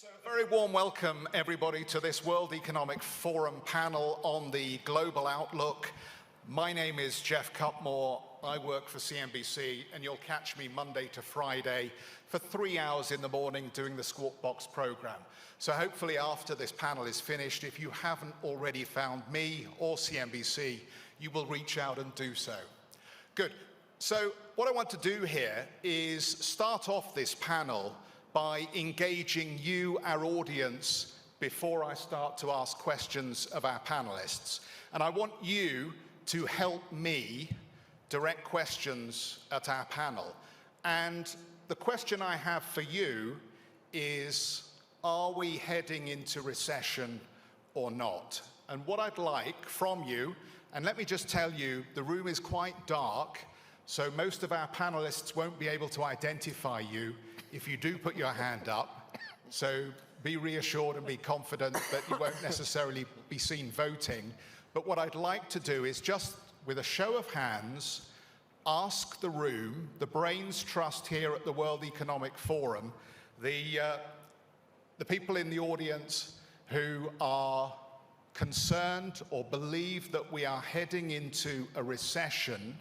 So a very warm welcome, everybody, to this World Economic Forum panel on the global outlook. My name is Jeff Cutmore. I work for CNBC, and you'll catch me Monday to Friday for 3 hours in the morning doing the Squawk Box program. So hopefully after this panel is finished, if you haven't already found me or CNBC, you will reach out and do so. Good. So what I want to do here is start off this panel by engaging you, our audience, before I start to ask questions of our panelists. And I want you to help me direct questions at our panel. And the question I have for you is, are we heading into recession or not? And what I'd like from you, and let me just tell you, the room is quite dark, so most of our panelists won't be able to identify you if you do put your hand up. So be reassured and be confident that you won't necessarily be seen voting. But what I'd like to do is just, with a show of hands, ask the room, the brains trust here at the World Economic Forum, the people in the audience who are concerned or believe that we are heading into a recession,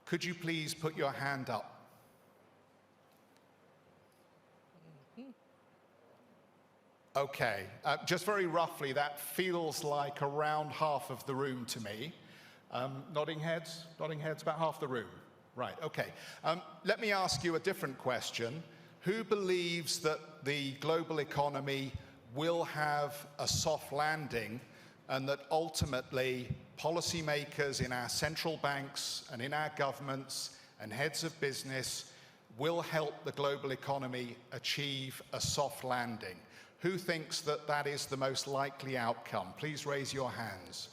could you please put your hand up? Okay, just very roughly, that feels like around half of the room to me. Nodding heads, about half the room. Right, okay. Let me ask you a different question. Who believes that the global economy will have a soft landing and that ultimately policymakers in our central banks and in our governments and heads of business will help the global economy achieve a soft landing? Who thinks that that is the most likely outcome? Please raise your hands.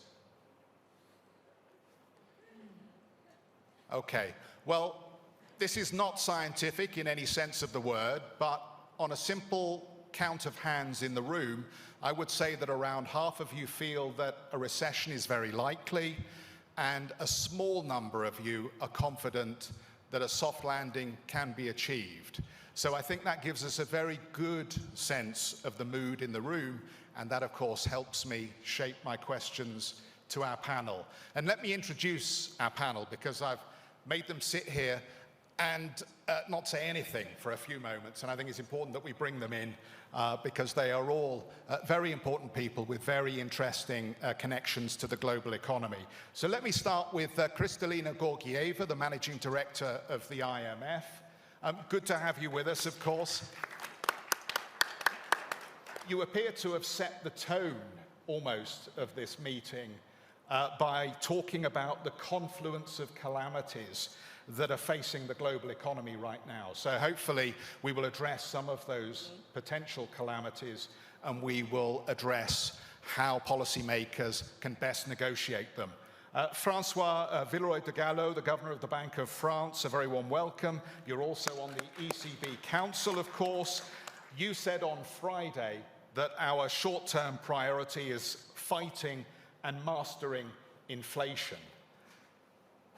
Okay, well, this is not scientific in any sense of the word, but on a simple count of hands in the room, I would say that around half of you feel that a recession is very likely, and a small number of you are confident that a soft landing can be achieved. So I think that gives us a very good sense of the mood in the room, and that, of course, helps me shape my questions to our panel. And let me introduce our panel, because I've made them sit here and not say anything for a few moments, and I think it's important that we bring them in because they are all very important people with very interesting connections to the global economy. So let me start with Kristalina Georgieva, the Managing Director of the IMF. Good to have you with us, of course. You appear to have set the tone, almost, of this meeting by talking about the confluence of calamities that are facing the global economy right now. So hopefully we will address some of those potential calamities, and we will address how policymakers can best negotiate them. Francois Villeroy de Gallo, the Governor of the Bank of France, a very warm welcome. You're also on the ECB Council, of course. You said on Friday that our short-term priority is fighting and mastering inflation.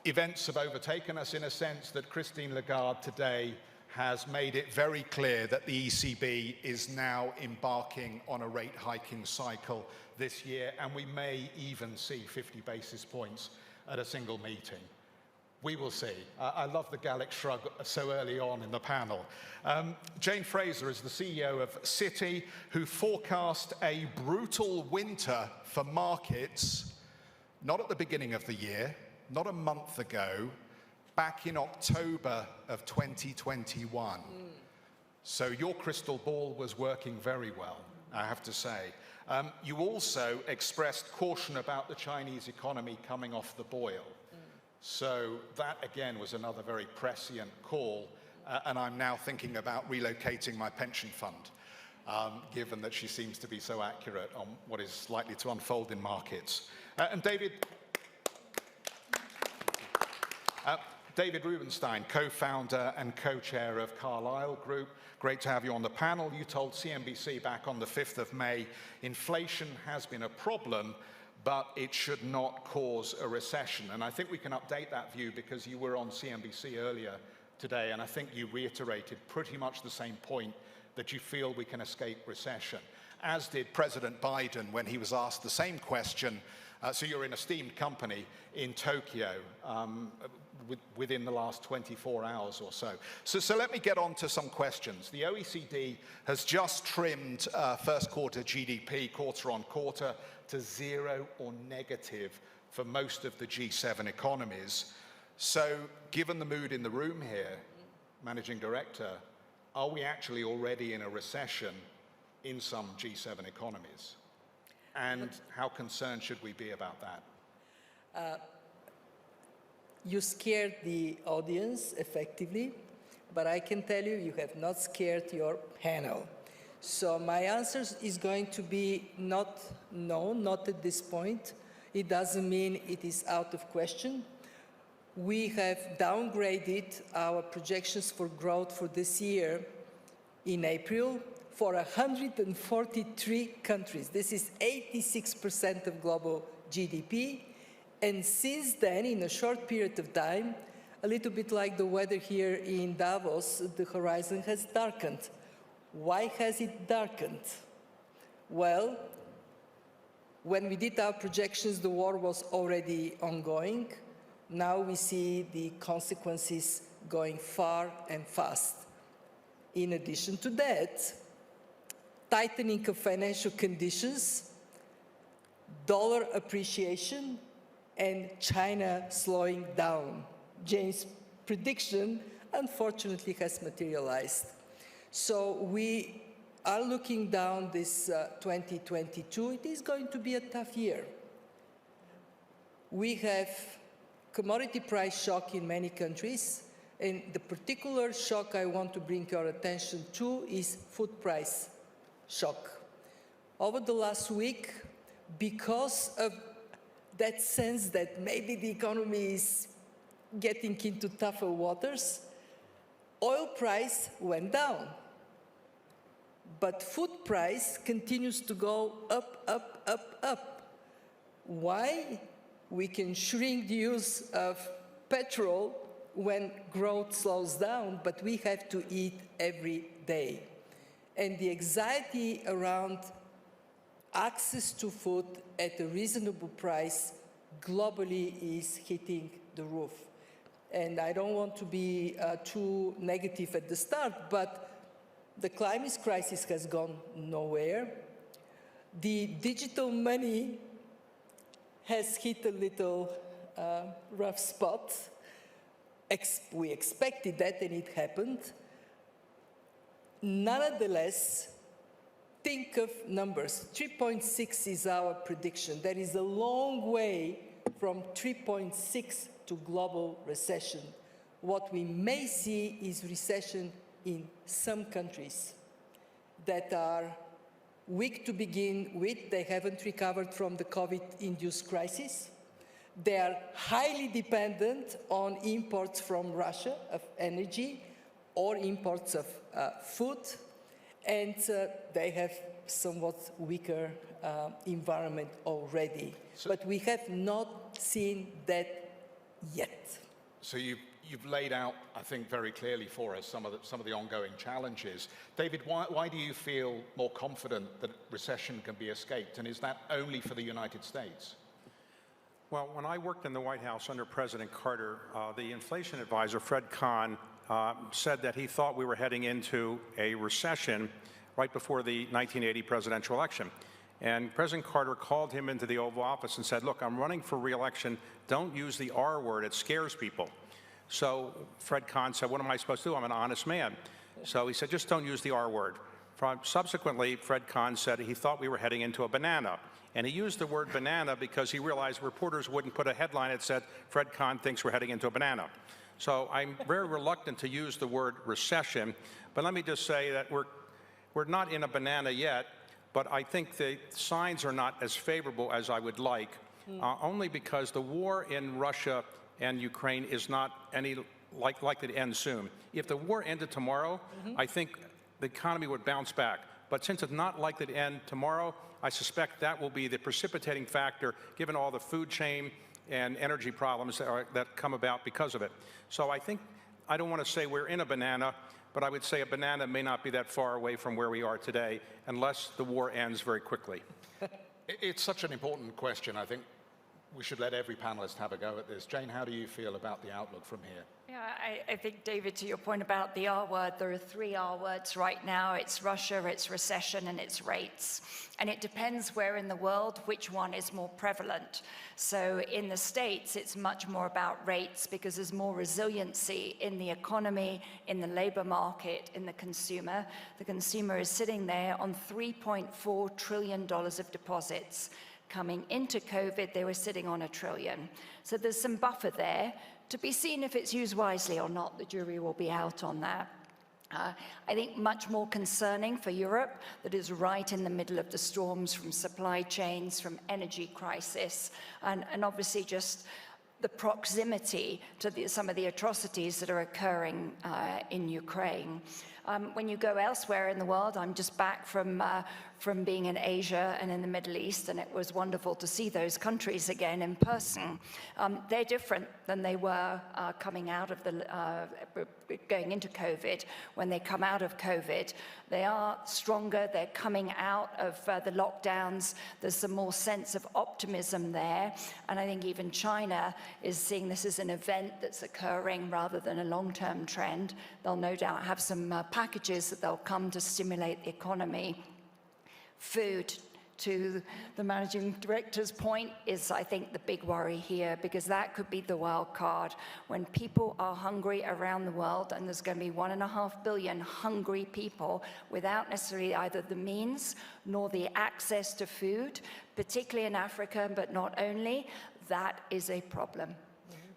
Events have overtaken us in a sense that Christine Lagarde today has made it very clear that the ECB is now embarking on a rate hiking cycle this year, and we may even see 50 basis points at a single meeting. We will see. I love the Gallic shrug so early on in the panel. Jane Fraser is the CEO of Citi, who forecast a brutal winter for markets, not at the beginning of the year, not a month ago, back in October of 2021. So your crystal ball was working very well, I have to say. You also expressed caution about the Chinese economy coming off the boil. So that, again, was another very prescient call, and I'm now thinking about relocating my pension fund, given that she seems to be so accurate on what is likely to unfold in markets. And David Rubenstein, co-founder and co-chair of Carlyle Group. Great to have you on the panel. You told CNBC back on the 5th of May, inflation has been a problem, but it should not cause a recession. And I think we can update that view because you were on CNBC earlier today, and I think you reiterated pretty much the same point that you feel we can escape recession, as did President Biden when he was asked the same question. So you're in a steamed company in Tokyo within the last 24 hours or so. So let me get on to some questions. The OECD has just trimmed first quarter GDP quarter on quarter to 0 or negative for most of the G7 economies. So given the mood in the room here, Managing Director, are we actually already in a recession in some G7 economies? And how concerned should we be about that? You scared the audience effectively, but I can tell you, you have not scared your panel. So my answer is going to be not at this point. It doesn't mean it is out of question. We have downgraded our projections for growth for this year in April for 143 countries. This is 86% of global GDP. And since then, in a short period of time, a little bit like the weather here in Davos, the horizon has darkened. Why has it darkened? Well, when we did our projections, the war was already ongoing. Now we see the consequences going far and fast. In addition to that, tightening of financial conditions, dollar appreciation, and China slowing down. James' prediction, unfortunately, has materialized. So we are looking down this 2022. It is going to be a tough year. We have commodity price shock in many countries, and the particular shock I want to bring your attention to is food price shock. Over the last week, because of that sense that maybe the economy is getting into tougher waters, oil price went down. But food price continues to go up, up, up, up. Why? We can shrink the use of petrol when growth slows down, but we have to eat every day. And the anxiety around access to food at a reasonable price globally is hitting the roof. And I don't want to be too negative at the start, but the climate crisis has gone nowhere. The digital money has hit a little rough spot. We expected that, and it happened. Nonetheless, think of numbers. 3.6 is our prediction. There is a long way from 3.6 to global recession. What we may see is recession in some countries that are weak to begin with. They haven't recovered from the COVID-induced crisis. They are highly dependent on imports from Russia of energy or imports of food, and they have somewhat weaker environment already. But we have not seen that yet. So you've laid out, I think, very clearly for us some of the ongoing challenges. David, why do you feel more confident that recession can be escaped, and is that only for the United States? Well, when I worked in the White House under President Carter, the inflation advisor, Fred Kahn, said that he thought we were heading into a recession right before the 1980 presidential election. And President Carter called him into the Oval Office and said, look, I'm running for re-election. Don't use the R word. It scares people. So Fred Kahn said, what am I supposed to do? I'm an honest man. So he said, just don't use the R word. Subsequently, Fred Kahn said he thought we were heading into a banana. And he used the word banana because he realized reporters wouldn't put a headline that said, Fred Kahn thinks we're heading into a banana. So I'm very reluctant to use the word recession. But let me just say that we're not in a banana yet, but I think the signs are not as favorable as I would like, only because the war in Russia and Ukraine is not likely to end soon. If the war ended tomorrow, I think the economy would bounce back. But since it's not likely to end tomorrow, I suspect that will be the precipitating factor, given all the food chain and energy problems that come about because of it. So I think, I don't want to say we're in a banana, but I would say a banana may not be that far away from where we are today unless the war ends very quickly. It's such an important question. I think we should let every panelist have a go at this. Jane, how do you feel about the outlook from here? Yeah, I think, David, to your point about the R word, there are 3 R words right now. It's Russia, it's recession, and it's rates. And it depends where in the world, which one is more prevalent. So in the States, it's much more about rates because there's more resiliency in the economy, in the labor market, in the consumer. The consumer is sitting there on $3.4 trillion of deposits. Coming into COVID, they were sitting on $1 trillion. So there's some buffer there. To be seen if it's used wisely or not, the jury will be out on that. I think much more concerning for Europe, that is right in the middle of the storms from supply chains, from energy crisis, and obviously just the proximity to some of the atrocities that are occurring in Ukraine. When you go elsewhere in the world, I'm just back from being in Asia and in the Middle East, and it was wonderful to see those countries again in person. They're different than they were coming out of going into COVID. When they come out of COVID, they are stronger. They're coming out of the lockdowns. There's some more sense of optimism there, and I think even China is seeing this as an event that's occurring rather than a long-term trend. They'll no doubt have some packages that they'll come to stimulate the economy. Food, to the managing director's point, is, I think, the big worry here, because that could be the wild card. When people are hungry around the world, and there's going to be 1.5 billion hungry people without necessarily either the means nor the access to food, particularly in Africa, but not only, that is a problem.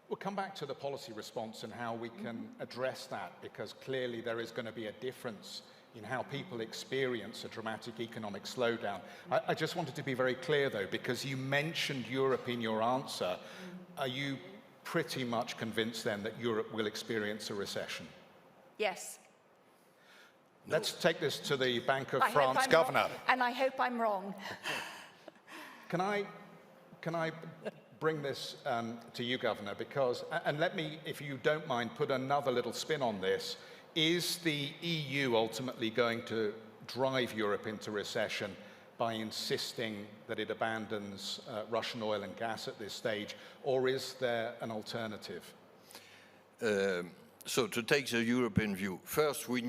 We'll come back to the policy response and how we can address that, because clearly there is going to be a difference in how people experience a dramatic economic slowdown. I just wanted to be very clear, though, because you mentioned Europe in your answer. Are you pretty much convinced, then, that Europe will experience a recession? Yes. Let's take this to the Bank of France governor. And I hope I'm wrong. Can I bring this to you, Governor, because, and let me, if you don't mind, put another little spin on this. Is the EU ultimately going to drive Europe into recession by insisting that it abandons Russian oil and gas at this stage, or is there an alternative? So to take the European view, first we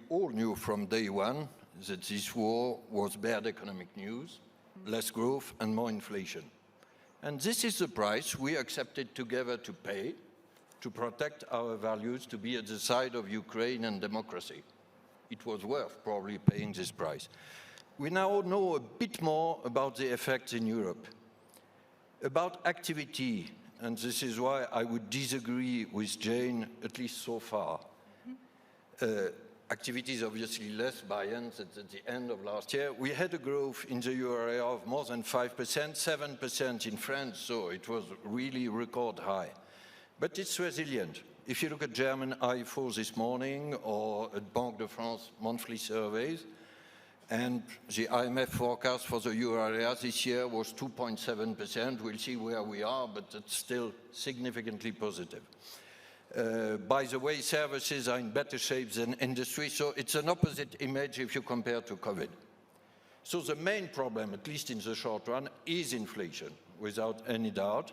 all knew from day one that this war was bad economic news, less growth and more inflation. And this is the price we accepted together to pay to protect our values, to be at the side of Ukraine and democracy. It was worth probably paying this price. We now know a bit more about the effects in Europe, about activity, and this is why I would disagree with Jane, at least so far. Activity is obviously less buoyant at the end of last year. We had a growth in the euro area of more than 5%, 7% in France, so it was really record high. But it's resilient. If you look at German IFO this morning or at Banque de France monthly surveys, and the IMF forecast for the euro area this year was 2.7%. We'll see where we are, but it's still significantly positive. By the way, services are in better shape than industry, so it's an opposite image if you compare to COVID. So the main problem, at least in the short run, is inflation, without any doubt.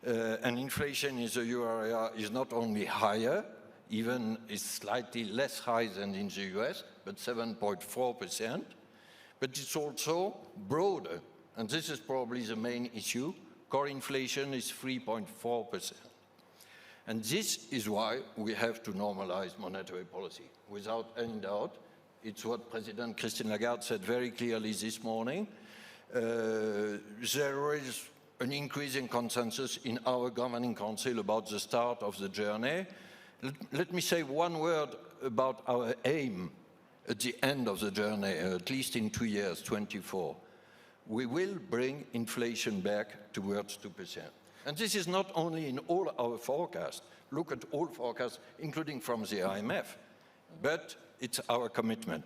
And inflation in the euro area is not only higher, even is slightly less high than in the US, but 7.4%, but it's also broader, and this is probably the main issue. Core inflation is 3.4%. And this is why we have to normalize monetary policy. Without any doubt, it's what President Christine Lagarde said very clearly this morning. There is an increasing consensus in our governing council about the start of the journey. Let me say one word about our aim at the end of the journey, at least in 2 years, 24. We will bring inflation back towards 2%. And this is not only in all our forecasts. Look at all forecasts, including from the IMF, but it's our commitment.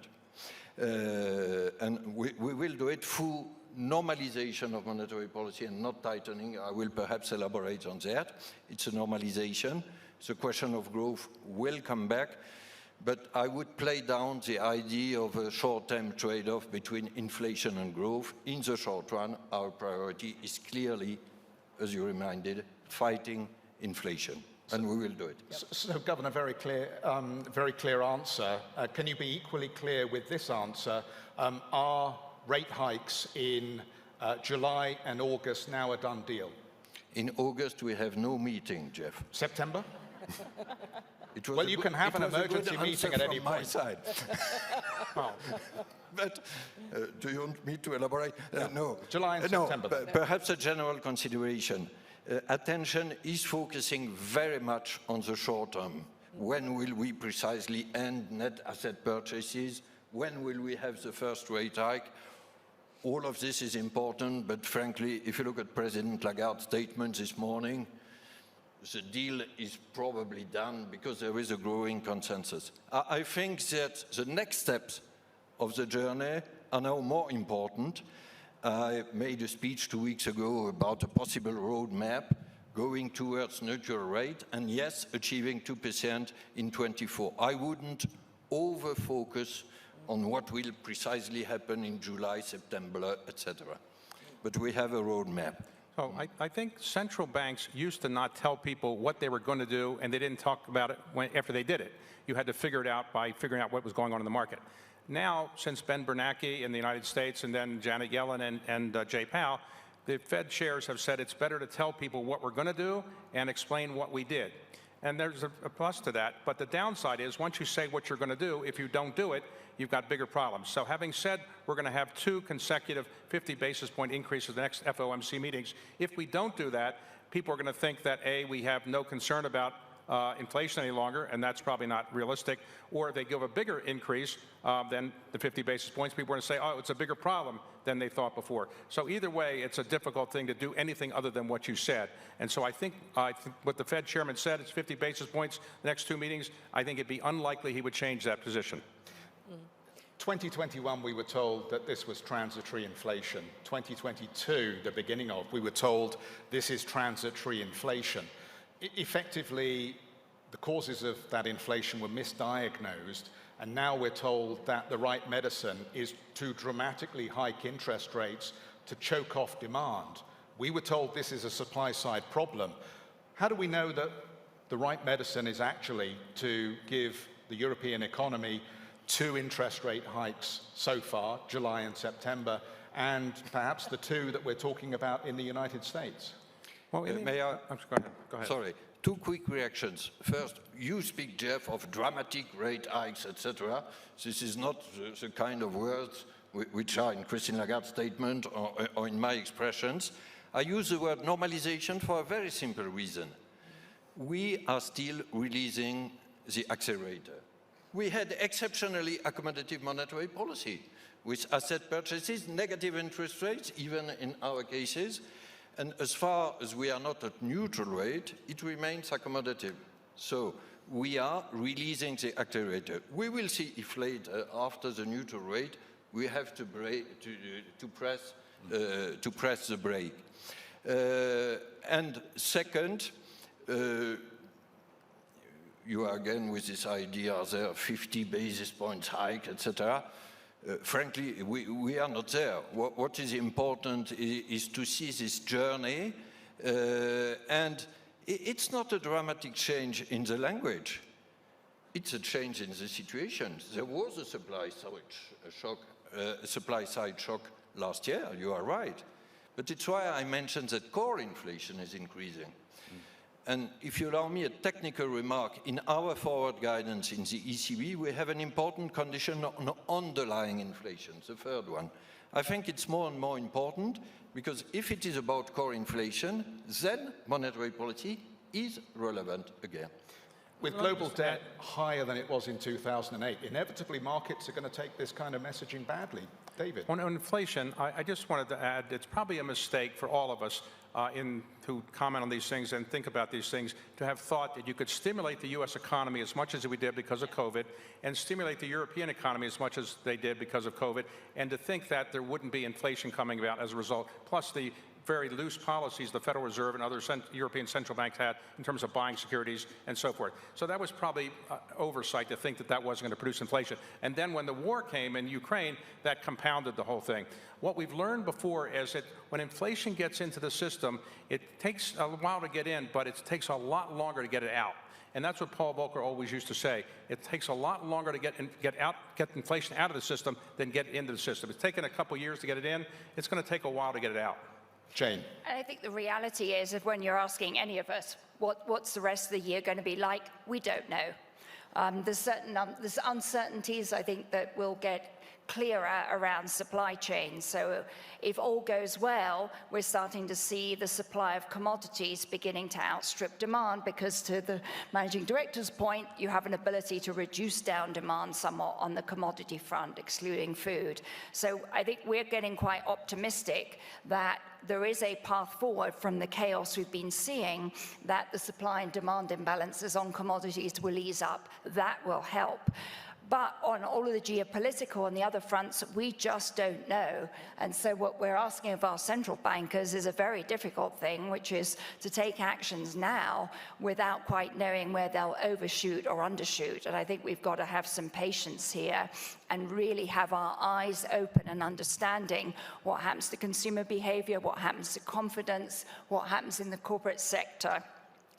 And we will do it through normalization of monetary policy and not tightening. I will perhaps elaborate on that. It's a normalization. The question of growth will come back. but I would play down the idea of a short-term trade-off between inflation and growth. In the short run, our priority is clearly, as you reminded, fighting inflation, and we will do it. So, Governor, very clear answer. Can you be equally clear with this answer? Are rate hikes in July and August now a done deal? In August, we have no meeting, Jeff. September? Well, you can have an emergency meeting at any point. Side. But do you want me to elaborate? No. July and September. Perhaps a general consideration. Attention is focusing very much on the short term. When will we precisely end net asset purchases? When will we have the first rate hike? All of this is important, but frankly, if you look at President Lagarde's statement this morning, the deal is probably done because there is a growing consensus. I think that the next steps of the journey are now more important. I made a speech 2 weeks ago about a possible roadmap going towards neutral rate and yes, achieving 2% in 24. I wouldn't over-focus on what will precisely happen in July, September, etc. But we have a roadmap. So I think central banks used to not tell people what they were going to do, and they didn't talk about it after they did it. You had to figure it out by figuring out what was going on in the market. Now, since Ben Bernanke in the United States and then Janet Yellen and Jay Powell, the Fed chairs have said it's better to tell people what we're going to do and explain what we did. And there's a plus to that. But the downside is once you say what you're going to do, if you don't do it, you've got bigger problems. So having said we're going to have 2 consecutive 50 basis point increases in the next FOMC meetings, if we don't do that, people are going to think that, A, we have no concern about inflation any longer, and that's probably not realistic, or if they give a bigger increase than the 50 basis points, people are going to say, oh, it's a bigger problem than they thought before. So either way, it's a difficult thing to do anything other than what you said. And so I think what the Fed chairman said, it's 50 basis points the next 2 meetings. I think it'd be unlikely he would change that position. 2021, we were told that this was transitory inflation. 2022, the beginning of, we were told this is transitory inflation. Effectively, the causes of that inflation were misdiagnosed, and now we're told that the right medicine is to dramatically hike interest rates to choke off demand. We were told this is a supply-side problem. How do we know that the right medicine is actually to give the European economy 2 interest rate hikes so far, July and September, and perhaps the 2 that we're talking about in the United States? Well, may I? Go ahead. Sorry. 2 quick reactions. First, you speak, Jeff, of dramatic rate hikes, etc. This is not the kind of words which are in Christine Lagarde's statement or in my expressions. I use the word normalization for a very simple reason. We are still releasing the accelerator. We had exceptionally accommodative monetary policy with asset purchases, negative interest rates, even in our cases. And as far as we are not at neutral rate, it remains accommodative. So we are releasing the accelerator. We will see if later, after the neutral rate, we have to press the brake. And second, you are again with this idea there 50 basis points hike, etc. Frankly, we are not there. What is important is to see this journey, and it's not a dramatic change in the language. It's a change in the situation. There was a supply side shock last year, you are right. But it's why I mentioned that core inflation is increasing. And if you allow me a technical remark, in our forward guidance in the ECB, we have an important condition on underlying inflation, the third one. I think it's more and more important because if it is about core inflation, then monetary policy is relevant again. With global debt higher than it was in 2008, inevitably markets are going to take this kind of messaging badly. David? On inflation, I just wanted to add, it's probably a mistake for all of us to comment on these things and think about these things, to have thought that you could stimulate the U.S. economy as much as we did because of COVID, and stimulate the European economy as much as they did because of COVID, and to think that there wouldn't be inflation coming about as a result. Plus, the very loose policies the Federal Reserve and other European central banks had in terms of buying securities and so forth. So that was probably oversight to think that that wasn't going to produce inflation. And then when the war came in Ukraine, that compounded the whole thing. What we've learned before is that when inflation gets into the system, it takes a while to get in, but it takes a lot longer to get it out. And that's what Paul Volcker always used to say. It takes a lot longer to get inflation out of the system than get into the system. It's taken a couple years to get it in. It's going to take a while to get it out. Jane. And I think the reality is, if when you're asking any of us, what's the rest of the year going to be like, we don't know. There's uncertainties, I think, that will get clearer around supply chains. So if all goes well, we're starting to see the supply of commodities beginning to outstrip demand, because to the managing director's point, you have an ability to reduce down demand somewhat on the commodity front, excluding food. So I think we're getting quite optimistic that there is a path forward from the chaos we've been seeing, that the supply and demand imbalances on commodities will ease up. That will help. But on all of the geopolitical and the other fronts, we just don't know. And so what we're asking of our central bankers is a very difficult thing, which is to take actions now without quite knowing where they'll overshoot or undershoot. And I think we've got to have some patience here and really have our eyes open and understanding what happens to consumer behavior, what happens to confidence, what happens in the corporate sector,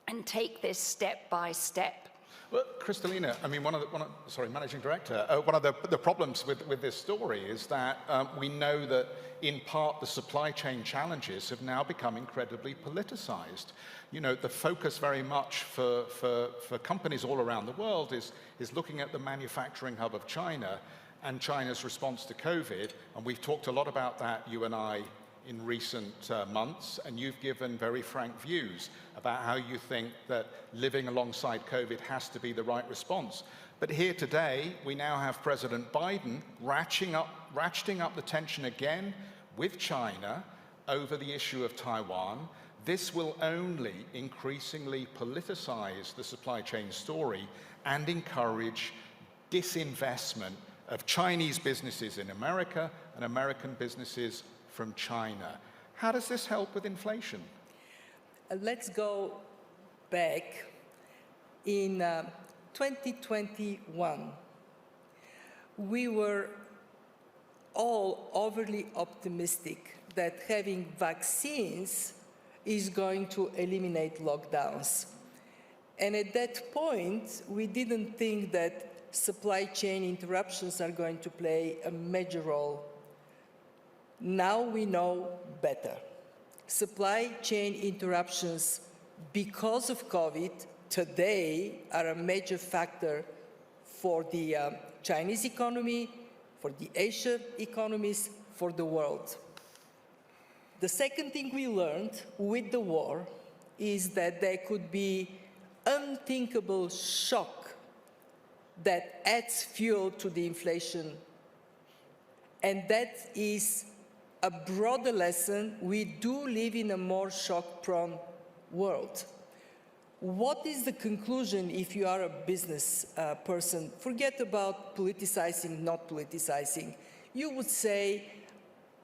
and take this step by step. Well, Kristalina, I mean, Managing Director, one of the problems with this story is that we know that in part the supply chain challenges have now become incredibly politicized. You know, the focus very much for companies all around the world is looking at the manufacturing hub of China and China's response to COVID. And we've talked a lot about that, you and I, in recent months, and you've given very frank views about how you think that living alongside COVID has to be the right response. But here today, we now have President Biden ratcheting up the tension again with China over the issue of Taiwan. This will only increasingly politicize the supply chain story and encourage disinvestment of Chinese businesses in America and American businesses from China. How does this help with inflation? Let's go back. In 2021, we were all overly optimistic that having vaccines is going to eliminate lockdowns. And at that point, we didn't think that supply chain interruptions are going to play a major role. Now we know better. Supply chain interruptions because of COVID today are a major factor for the Chinese economy, for the Asian economies, for the world. The second thing we learned with the war is that there could be unthinkable shock that adds fuel to the inflation. And that is a broader lesson. We do live in a more shock-prone world. What is the conclusion if you are a business person? Forget about politicizing, not politicizing. You would say,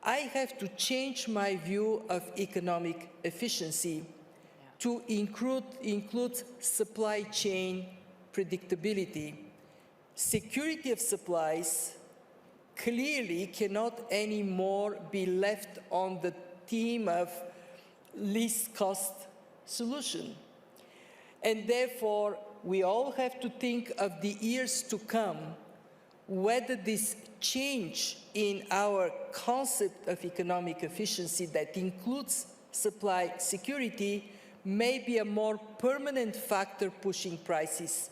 I have to change my view of economic efficiency to include supply chain predictability. Security of supplies clearly cannot anymore be left on the theme of least cost solution. And therefore, we all have to think of the years to come, whether this change in our concept of economic efficiency that includes supply security may be a more permanent factor pushing prices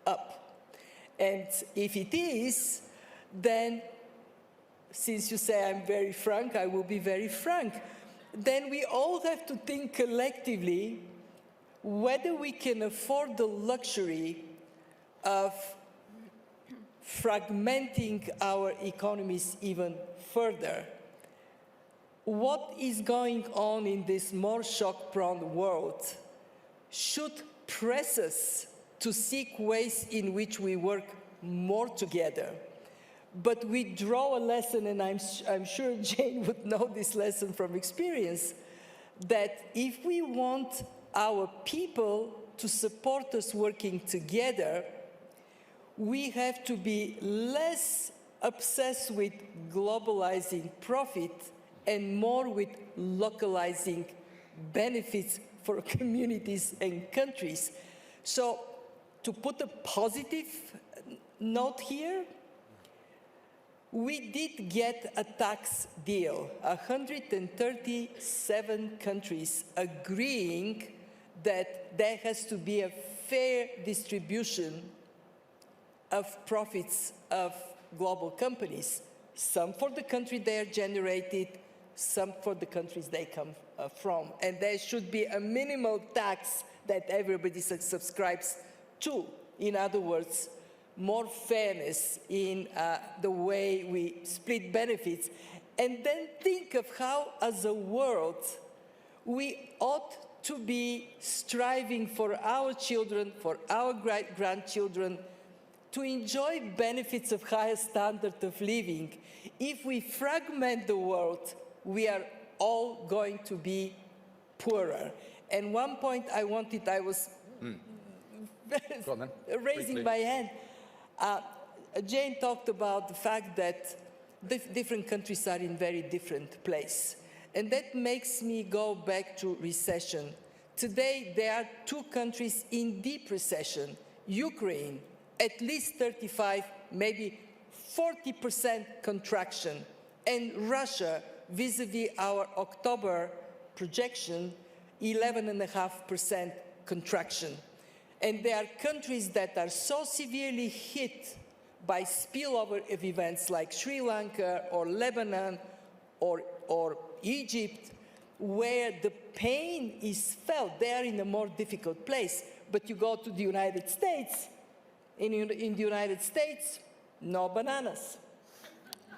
up. And if it is, then, since you say I'm very frank, I will be very frank, then we all have to think collectively whether we can afford the luxury of fragmenting our economies even further. What is going on in this more shock-prone world should press us to seek ways in which we work more together. But we draw a lesson, and I'm sure Jane would know this lesson from experience, that if we want our people to support us working together, we have to be less obsessed with globalizing profit and more with localizing benefits for communities and countries. So to put a positive note here, we did get a tax deal, 137 countries agreeing that there has to be a fair distribution of profits of global companies, some for the country they are generated, some for the countries they come from. And there should be a minimal tax that everybody subscribes to. In other words, more fairness in the way we split benefits. And then think of how, as a world, we ought to be striving for our children, for our grandchildren, to enjoy benefits of higher standard of living. If we fragment the world, we are all going to be poorer. And one point I was raising my hand. Jane talked about the fact that different countries are in very different places. And that makes me go back to recession. Today, there are two countries in deep recession. Ukraine, at least 35, maybe 40% contraction. And Russia, vis-a-vis our October projection, 11.5% contraction. And there are countries that are so severely hit by spillover of events like Sri Lanka or Lebanon or Egypt, where the pain is felt. They are in a more difficult place. But you go to the United States, in the United States, no bananas.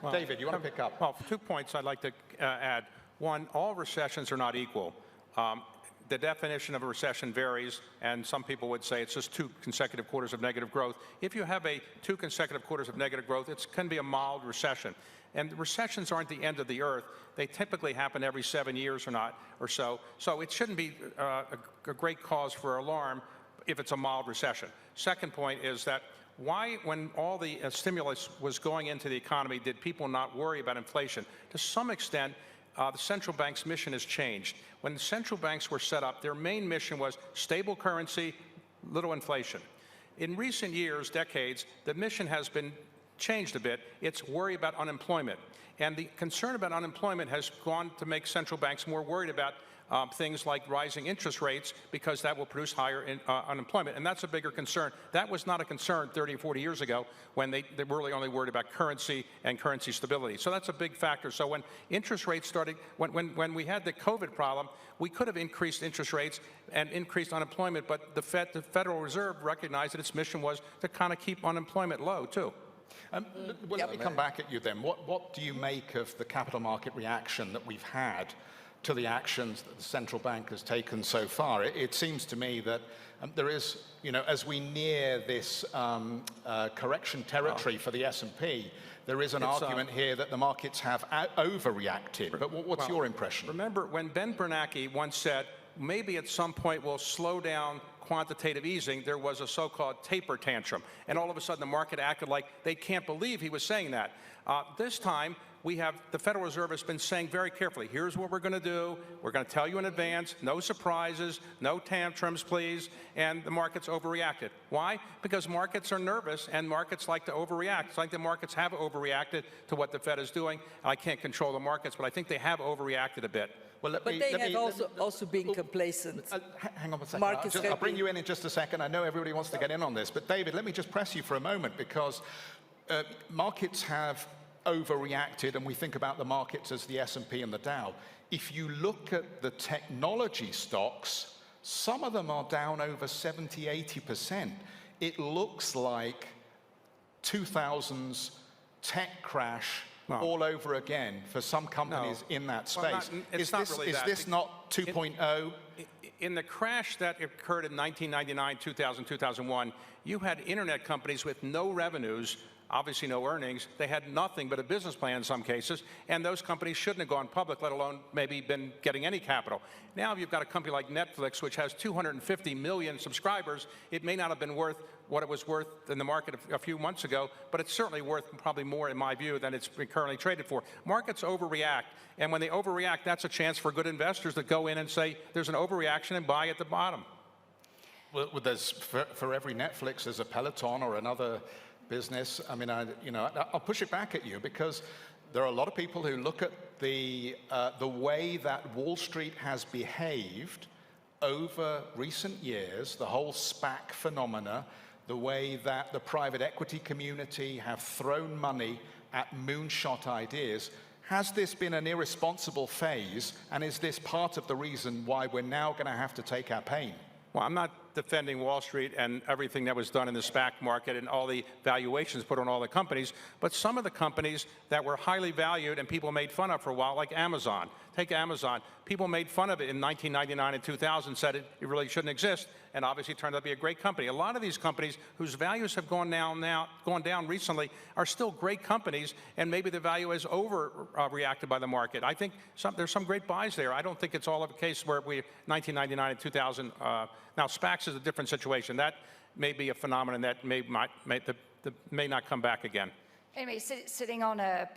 Well, David, you want to pick up? Well, 2 points I'd like to add. One, all recessions are not equal. The definition of a recession varies, and some people would say it's just 2 consecutive quarters of negative growth. If you have 2 consecutive quarters of negative growth, it can be a mild recession. And recessions aren't the end of the earth. They typically happen every 7 years or so. So it shouldn't be a great cause for alarm if it's a mild recession. Second point is that why, when all the stimulus was going into the economy, did people not worry about inflation? To some extent, the central bank's mission has changed. When the central banks were set up, their main mission was stable currency, little inflation. In recent years, decades, the mission has been changed a bit. It's worry about unemployment. And the concern about unemployment has gone to make central banks more worried about things like rising interest rates, because that will produce higher unemployment. And that's a bigger concern. That was not a concern 30 or 40 years ago, when they were really only worried about currency and currency stability. So that's a big factor. So when interest rates started, when we had the COVID problem, we could have increased interest rates and increased unemployment, but the Federal Reserve recognized that its mission was to kind of keep unemployment low, too. Well, let me come back at you then. What do you make of the capital market reaction that we've had to the actions that the central bank has taken so far? It seems to me that there is, as we near this correction territory for the S&P, there is an argument here that the markets have overreacted. But what's your impression? Remember when Ben Bernanke once said, maybe at some point we'll slow down quantitative easing, there was a so-called taper tantrum. And all of a sudden the market acted like they can't believe he was saying that. This time, the Federal Reserve has been saying very carefully, here's what we're going to do. We're going to tell you in advance, no surprises, no tantrums, please. And the markets overreacted. Why? Because markets are nervous, and markets like to overreact. It's like the markets have overreacted to what the Fed is doing. I can't control the markets, but I think they have overreacted a bit. Well, they have also been complacent. Hang on a second. I'll bring you in just a second. I know everybody wants to get in on this. But David, let me just press you for a moment, because markets have overreacted, and we think about the markets as the S&P and the Dow. If you look at the technology stocks, some of them are down over 70, 80%. It looks like 2000s tech crash all over again for some companies in that space. Is this not 2.0? In the crash that occurred in 1999, 2000, 2001, you had internet companies with no revenues obviously no earnings. They had nothing but a business plan in some cases, and those companies shouldn't have gone public, let alone maybe been getting any capital. Now you've got a company like Netflix, which has 250 million subscribers. It may not have been worth what it was worth in the market a few months ago, but it's certainly worth probably more, in my view, than it's currently traded for. Markets overreact, and when they overreact, that's a chance for good investors to go in and say, there's an overreaction and buy at the bottom. Well, there's, for every Netflix, there's a Peloton or another business. I mean, I'll push it back at you, because there are a lot of people who look at the way that Wall Street has behaved over recent years, the whole SPAC phenomena, the way that the private equity community have thrown money at moonshot ideas. Has this been an irresponsible phase, and is this part of the reason why we're now going to have to take our pain? Well, I'm not defending Wall Street and everything that was done in the SPAC market and all the valuations put on all the companies, but some of the companies that were highly valued and people made fun of for a while, like Amazon. Take Amazon. People made fun of it in 1999 and 2000, said it really shouldn't exist, and obviously turned out to be a great company. A lot of these companies whose values have gone down recently are still great companies, and maybe the value is overreacted by the market. I think there's some great buys there. I don't think it's all of a case where 1999 and 2000. Now, SPACs is a different situation. That may be a phenomenon that may not come back again. Anyway, sitting on a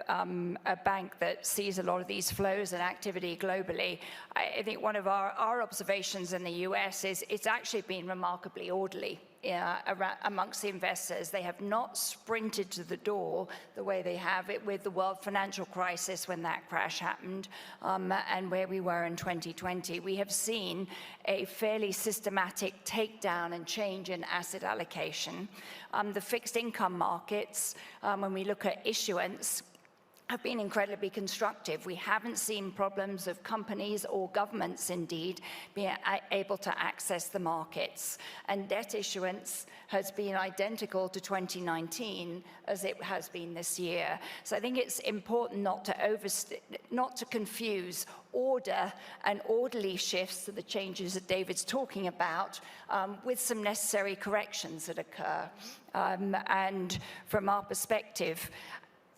bank that sees a lot of these flows and activity globally, I think one of our observations in the US is it's actually been remarkably orderly amongst the investors. They have not sprinted to the door the way they have it with the world financial crisis when that crash happened, and where we were in 2020. We have seen a fairly systematic takedown and change in asset allocation. The fixed income markets, when we look at issuance, have been incredibly constructive. We haven't seen problems of companies or governments, indeed, being able to access the markets. And debt issuance has been identical to 2019 as it has been this year. So I think it's important not to confuse order and orderly shifts to the changes that David's talking about with some necessary corrections that occur. And from our perspective,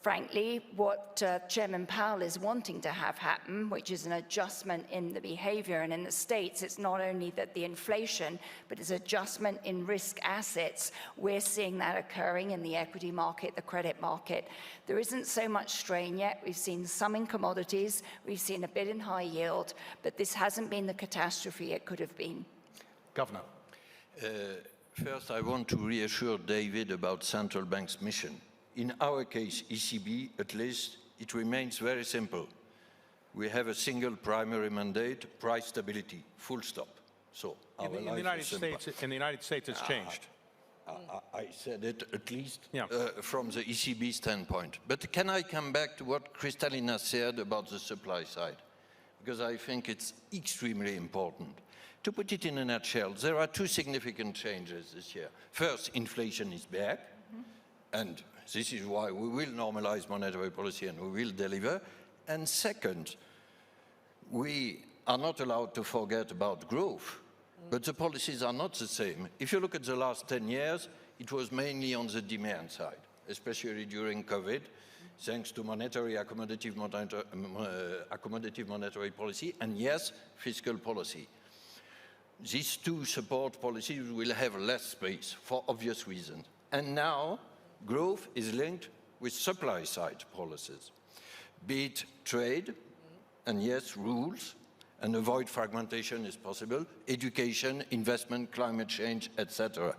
frankly, what Chairman Powell is wanting to have happen, which is an adjustment in the behavior, and in the States, it's not only that the inflation, but it's adjustment in risk assets. We're seeing that occurring in the equity market, the credit market. There isn't so much strain yet. We've seen some in commodities, we've seen a bit in high yield, but this hasn't been the catastrophe it could have been. Governor. First, I want to reassure David about central bank's mission. In our case, ECB, at least, it remains very simple. We have a single primary mandate, price stability, full stop. So in the United States, it's changed. I said it at least from the ECB standpoint. But can I come back to what Kristalina said about the supply side? Because I think it's extremely important. To put it in a nutshell, there are two significant changes this year. First, inflation is back, and this is why we will normalize monetary policy and we will deliver. And second, we are not allowed to forget about growth, but the policies are not the same. If you look at the last 10 years, it was mainly on the demand side, especially during COVID, thanks to accommodative monetary policy, and yes, fiscal policy. These two support policies will have less space for obvious reasons. And now, growth is linked with supply-side policies, be it trade, and yes, rules, and avoid fragmentation is possible, education, investment, climate change, etc.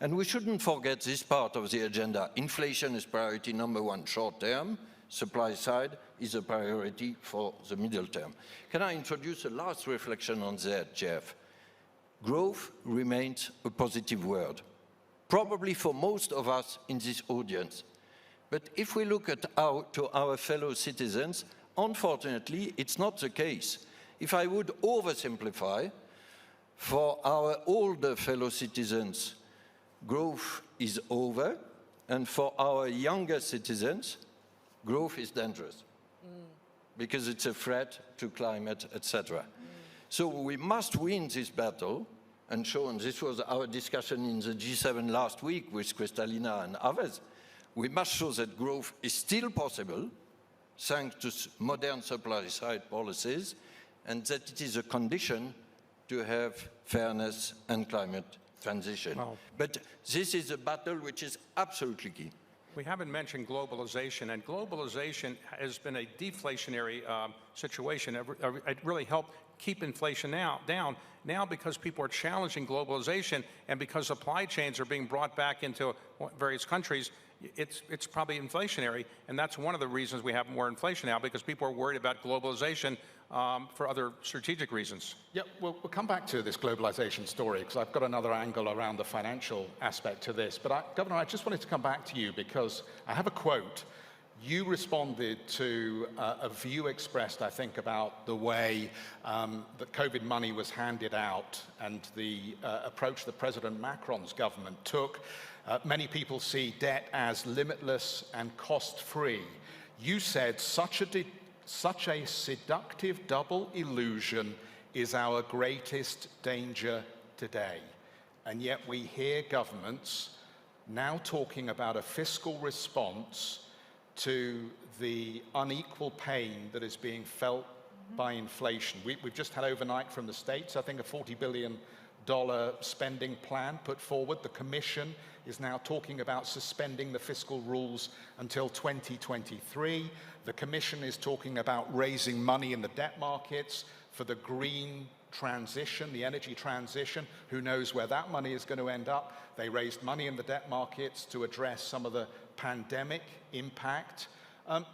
And we shouldn't forget this part of the agenda. Inflation is priority number one short-term, supply side is a priority for the middle term. Can I introduce a last reflection on that, Jeff? Growth remains a positive word, probably for most of us in this audience. But if we look to our fellow citizens, unfortunately, it's not the case. If I would oversimplify, for our older fellow citizens, growth is over, and for our younger citizens, growth is dangerous, because it's a threat to climate, etc. So we must win this battle, and this was our discussion in the G7 last week with Kristalina and others. We must show that growth is still possible, thanks to modern supply-side policies, and that it is a condition to have fairness and climate transition. Wow. But this is a battle which is absolutely key. We haven't mentioned globalization, and globalization has been a deflationary situation. It really helped keep inflation down. Now, because people are challenging globalization and because supply chains are being brought back into various countries, it's probably inflationary, and that's one of the reasons we have more inflation now, because people are worried about globalization for other strategic reasons. Yeah, we'll come back to this globalization story because I've got another angle around the financial aspect to this. But Governor, I just wanted to come back to you because I have a quote. You responded to a view expressed, I think, about the way that COVID money was handed out and the approach that President Macron's government took. Many people see debt as limitless and cost-free. You said such a seductive double illusion is our greatest danger today. And yet we hear governments now talking about a fiscal response to the unequal pain that is being felt by inflation. We've just had overnight from the States, I think, a $40 billion spending plan put forward. The Commission is now talking about suspending the fiscal rules until 2023. The Commission is talking about raising money in the debt markets for the green transition, the energy transition. Who knows where that money is going to end up? They raised money in the debt markets to address some of the pandemic impact.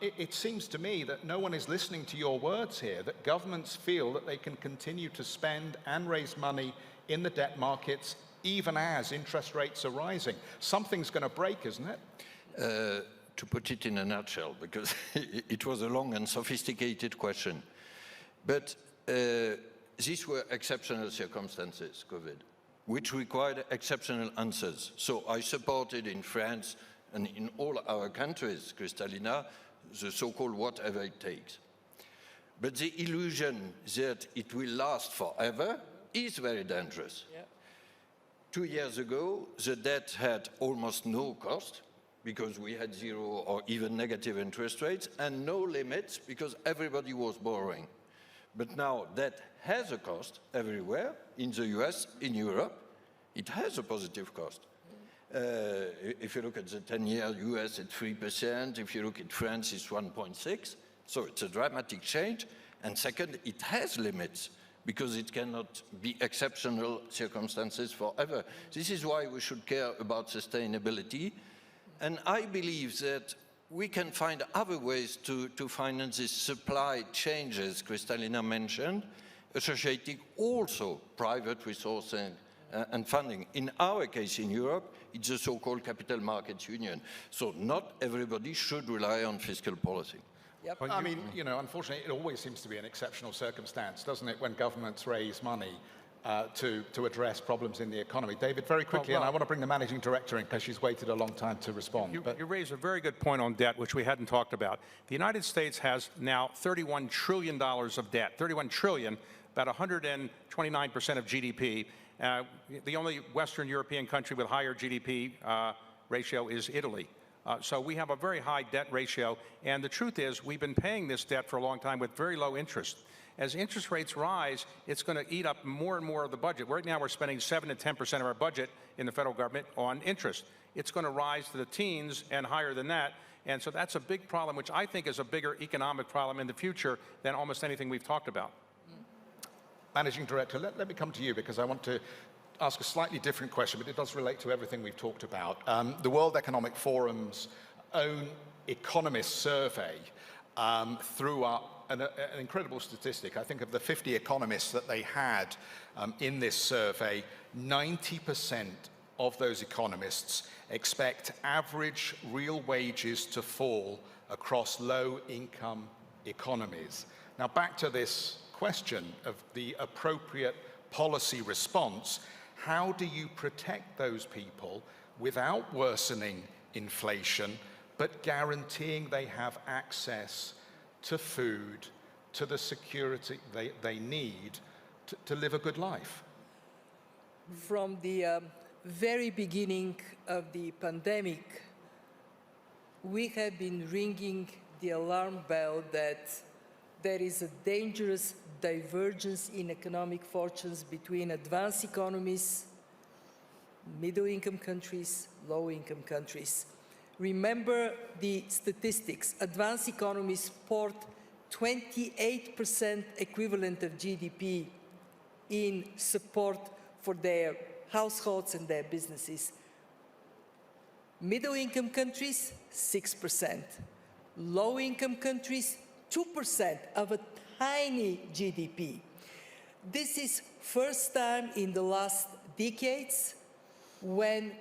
It seems to me that no one is listening to your words here, that governments feel that they can continue to spend and raise money in the debt markets even as interest rates are rising. Something's going to break, isn't it? To put it in a nutshell, because it was a long and sophisticated question. But these were exceptional circumstances, COVID, which required exceptional answers. So I supported in France and in all our countries, Kristalina, the so-called whatever it takes. But the illusion that it will last forever is very dangerous. Yeah. 2 years ago, the debt had almost no cost because we had zero or even negative interest rates, and no limits because everybody was borrowing. But now debt has a cost everywhere, in the US, in Europe. It has a positive cost. If you look at the 10-year US at 3%, if you look at France, it's 1.6%. So it's a dramatic change. And second, it has limits because it cannot be exceptional circumstances forever. This is why we should care about sustainability. And I believe that we can find other ways to finance these supply changes Kristalina mentioned, associating also private resources and funding. In our case in Europe, it's the so-called capital markets union. So not everybody should rely on fiscal policy. Yep. I mean, you know, unfortunately, it always seems to be an exceptional circumstance, doesn't it, when governments raise money to address problems in the economy. David, very quickly, and I want to bring the managing director in because she's waited a long time to respond. You raise a very good point on debt, which we hadn't talked about. The United States has now $31 trillion of debt, 31 trillion, about 129% of GDP. The only Western European country with higher GDP ratio is Italy. So we have a very high debt ratio, and the truth is we've been paying this debt for a long time with very low interest. As interest rates rise, it's going to eat up more and more of the budget. Right now we're spending 7 to 10% of our budget in the federal government on interest. It's going to rise to the teens and higher than that, and so that's a big problem, which I think is a bigger economic problem in the future than almost anything we've talked about. Managing Director, let me come to you because I want to ask a slightly different question, but it does relate to everything we've talked about. The World Economic Forum's own economist survey threw up an incredible statistic. I think of the 50 economists that they had in this survey, 90% of those economists expect average real wages to fall across low-income economies. Now, back to this question of the appropriate policy response. How do you protect those people without worsening inflation, but guaranteeing they have access to food, to the security they need to live a good life? From the very beginning of the pandemic, we have been ringing the alarm bell that there is a dangerous divergence in economic fortunes between advanced economies, middle-income countries, low-income countries. Remember the statistics. Advanced economies port 28% equivalent of GDP in support for their households and their businesses. Middle-income countries, 6%. Low-income countries, 2% of a tiny GDP. This is first time in the last decades when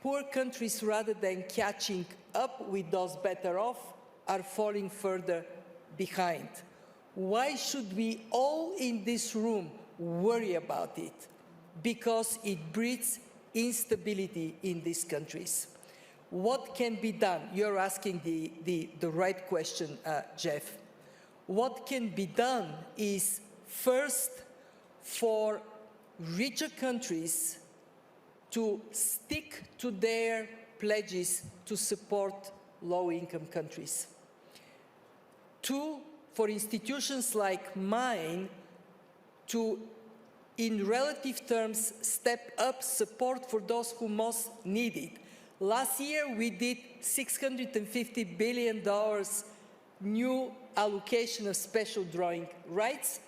poor countries, rather than catching up with those better off, are falling further behind. Why should we all in this room worry about it? Because it breeds instability in these countries. What can be done? You're asking the right question, Jeff. What can be done is, first, for richer countries to stick to their pledges to support low-income countries. Two, for institutions like mine to, in relative terms, step up support for those who most need it. Last year, we did $650 billion new allocation of special drawing rights.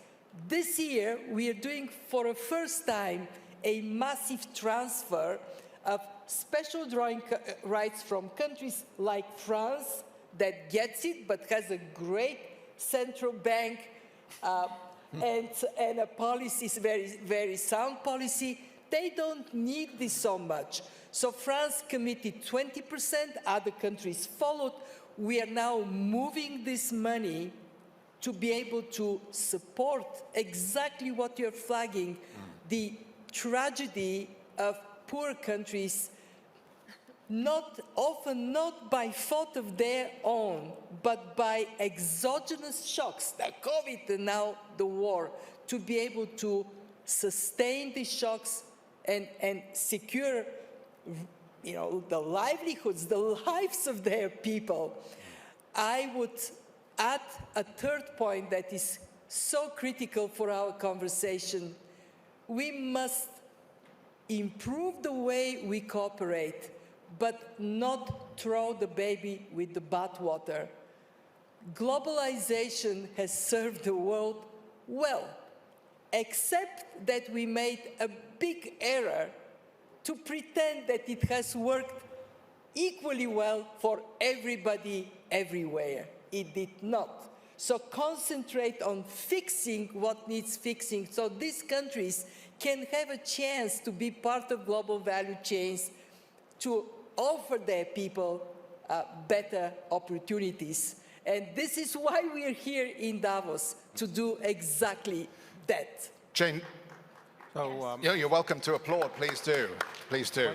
This year, we are doing, for the first time, a massive transfer of special drawing rights from countries like France, that gets it, but has a great central bank and a policy, very, very sound policy. They don't need this so much. So France committed 20%, other countries followed. We are now moving this money to be able to support exactly what you're flagging, the tragedy of poor countries, often not by fault of their own, but by exogenous shocks, the COVID and now the war, to be able to sustain these shocks and secure, the livelihoods, the lives of their people. I would add a third point that is so critical for our conversation. We must improve the way we cooperate, but not throw the baby with the bathwater. Globalization has served the world well, except that we made a big error to pretend that it has worked equally well for everybody everywhere. It did not. So concentrate on fixing what needs fixing so these countries can have a chance to be part of global value chains, to offer their people better opportunities. And this is why we are here in Davos, to do exactly that. Jane, you're welcome to applaud, please do. Please do.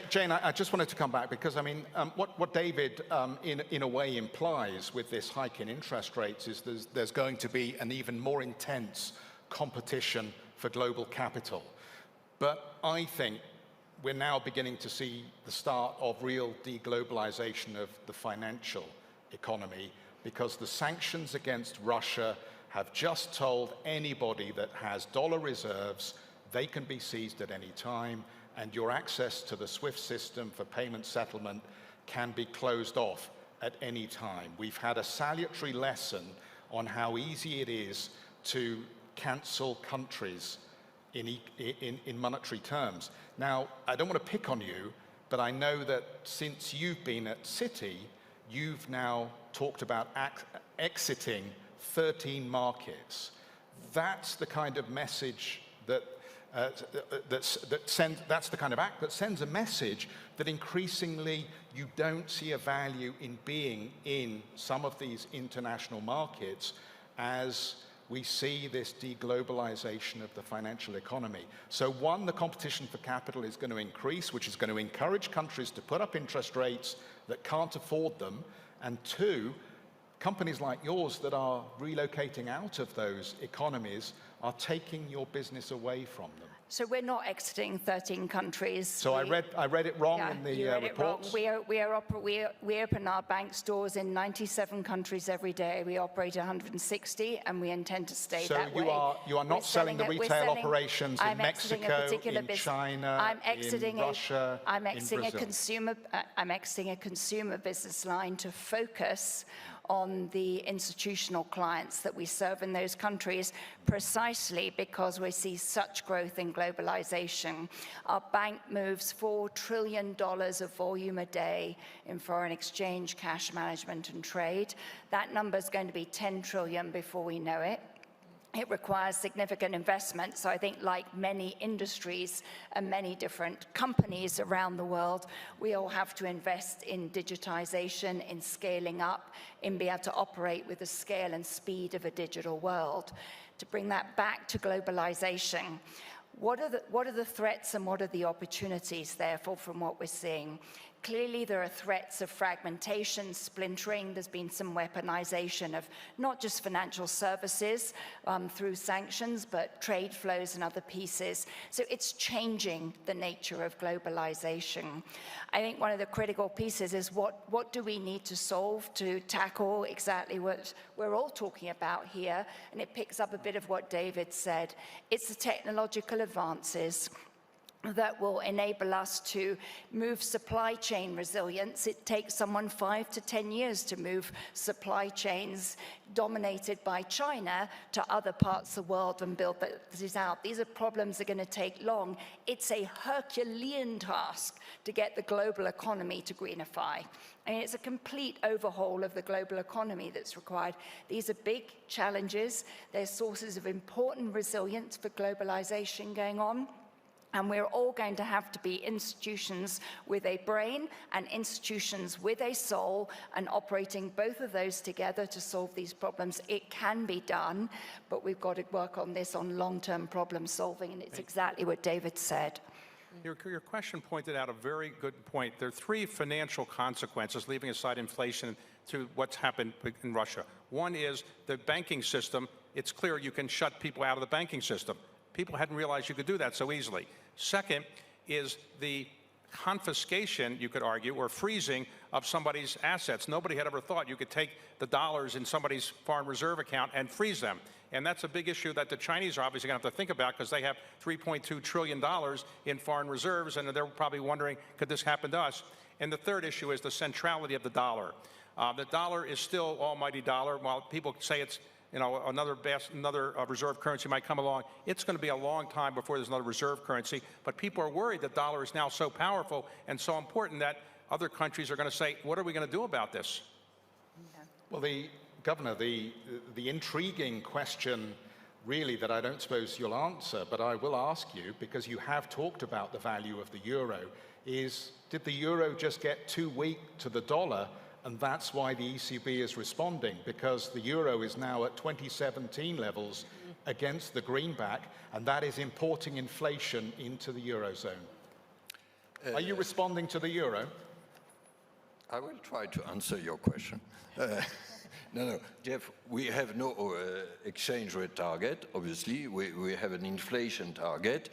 Jane, I just wanted to come back because, what David, in a way, implies with this hike in interest rates is there's going to be an even more intense competition for global capital. But I think we're now beginning to see the start of real deglobalization of the financial economy, because the sanctions against Russia have just told anybody that has dollar reserves they can be seized at any time, and your access to the SWIFT system for payment settlement can be closed off at any time. We've had a salutary lesson on how easy it is to cancel countries in monetary terms. Now, I don't want to pick on you, but I know that since you've been at Citi, you've now talked about exiting 13 markets. That's the kind of message that's the kind of act that sends a message that increasingly you don't see a value in being in some of these international markets as we see this deglobalization of the financial economy. So one, the competition for capital is going to increase, which is going to encourage countries to put up interest rates that can't afford them. And two, companies like yours that are relocating out of those economies are taking your business away from them. So we're not exiting 13 countries. So I read it wrong in the you read reports? It wrong. We open our bank stores in 97 countries every day. We operate 160, and we intend to stay that way. So you are not selling the retail operations in Mexico, in China, in Russia, in Brazil? I'm exiting a consumer business line to focus on the institutional clients that we serve in those countries, precisely because we see such growth in globalization. Our bank moves $4 trillion of volume a day in foreign exchange, cash management, and trade. That number is going to be 10 trillion before we know it. It requires significant investment. So I think, like many industries and many different companies around the world, we all have to invest in digitization, in scaling up, in being able to operate with the scale and speed of a digital world. To bring that back to globalization, what are the threats and what are the opportunities, therefore, from what we're seeing? Clearly, there are threats of fragmentation, splintering. There's been some weaponization of not just financial services through sanctions, but trade flows and other pieces. So it's changing the nature of globalization. I think one of the critical pieces is what do we need to solve to tackle exactly what we're all talking about here? And it picks up a bit of what David said. It's the technological advances that will enable us to move supply chain resilience. It takes someone 5 to 10 years to move supply chains dominated by China to other parts of the world and build this out. These are problems that are going to take long. It's a Herculean task to get the global economy to greenify. I mean, it's a complete overhaul of the global economy that's required. These are big challenges. They're sources of important resilience for globalization going on. And we're all going to have to be institutions with a brain and institutions with a soul, and operating both of those together to solve these problems. It can be done, but we've got to work on this on long-term problem solving, and it's exactly what David said. Your question pointed out a very good point. There are three financial consequences, leaving aside inflation, to what's happened in Russia. One is the banking system. It's clear you can shut people out of the banking system. People hadn't realized you could do that so easily. Second is the confiscation, you could argue, or freezing of somebody's assets. Nobody had ever thought you could take the dollars in somebody's foreign reserve account and freeze them. And that's a big issue that the Chinese are obviously going to have to think about, because they have $3.2 trillion in foreign reserves, and they're probably wondering, could this happen to us? And the third issue is the centrality of the dollar. The dollar is still almighty dollar. While people say it's another reserve currency might come along, it's going to be a long time before there's another reserve currency. But people are worried that the dollar is now so powerful and so important that other countries are going to say, what are we going to do about this? Well, Governor, the intriguing question really that I don't suppose you'll answer, but I will ask you, because you have talked about the value of the euro, is did the euro just get too weak to the dollar? And that's why the ECB is responding, because the euro is now at 2017 levels against the greenback, and that is importing inflation into the eurozone. Are you responding to the euro? I will try to answer your question. No, Jeff, we have no exchange rate target, obviously. We have an inflation target,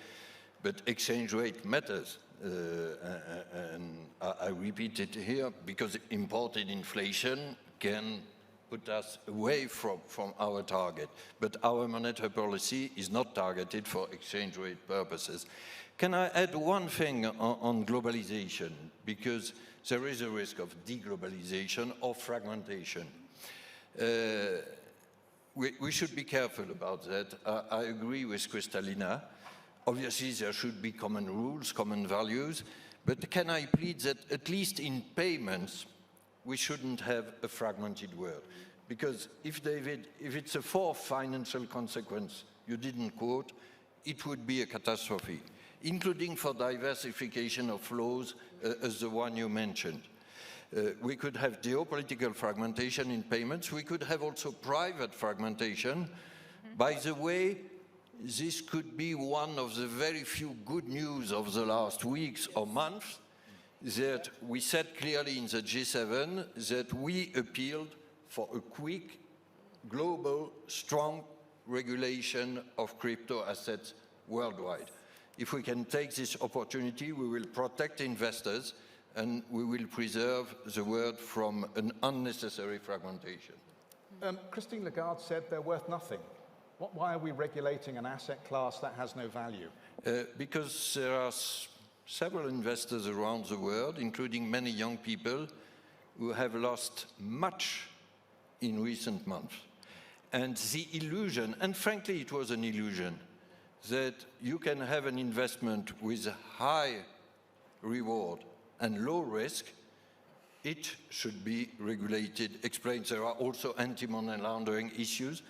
but exchange rate matters. And I repeat it here, because imported inflation can put us away from our target. But our monetary policy is not targeted for exchange rate purposes. Can I add one thing on globalization? Because there is a risk of deglobalization or fragmentation. We should be careful about that. I agree with Kristalina. Obviously, there should be common rules, common values, but can I plead that at least in payments, we shouldn't have a fragmented world? Because if it's a fourth financial consequence you didn't quote, it would be a catastrophe, including for diversification of flows as the one you mentioned. We could have geopolitical fragmentation in payments. We could have also private fragmentation. By the way, this could be one of the very few good news of the last weeks or months, that we said clearly in the G7 that we appealed for a quick, global, strong regulation of crypto assets worldwide. If we can take this opportunity, we will protect investors and we will preserve the world from an unnecessary fragmentation. Christine Lagarde said they're worth nothing. Why are we regulating an asset class that has no value? Because there are several investors around the world, including many young people, who have lost much in recent months. And the illusion, and frankly it was an illusion, that you can have an investment with a high reward and low risk, it should be regulated, explained. There are also anti-money laundering issues.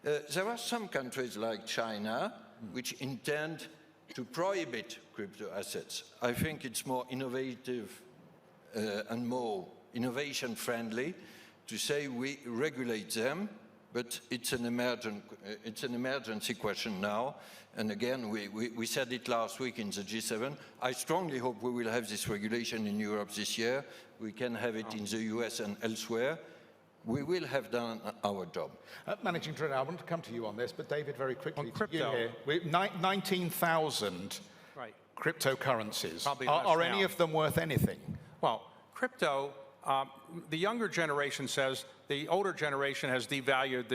There are some countries like China which intend to prohibit crypto assets. I think it's more innovative and more innovation-friendly to say we regulate them, but it's an emergency question now. And again, we said it last week in the G7. I strongly hope we will have this regulation in Europe this year. We can have it in the US and elsewhere. We will have done our job. Managing Director, I want to come to you on this, but David, very quickly, On crypto. you here. 19,000 Right. cryptocurrencies. Probably Are less any now. of them worth anything? Well, crypto, the younger generation says the older generation has devalued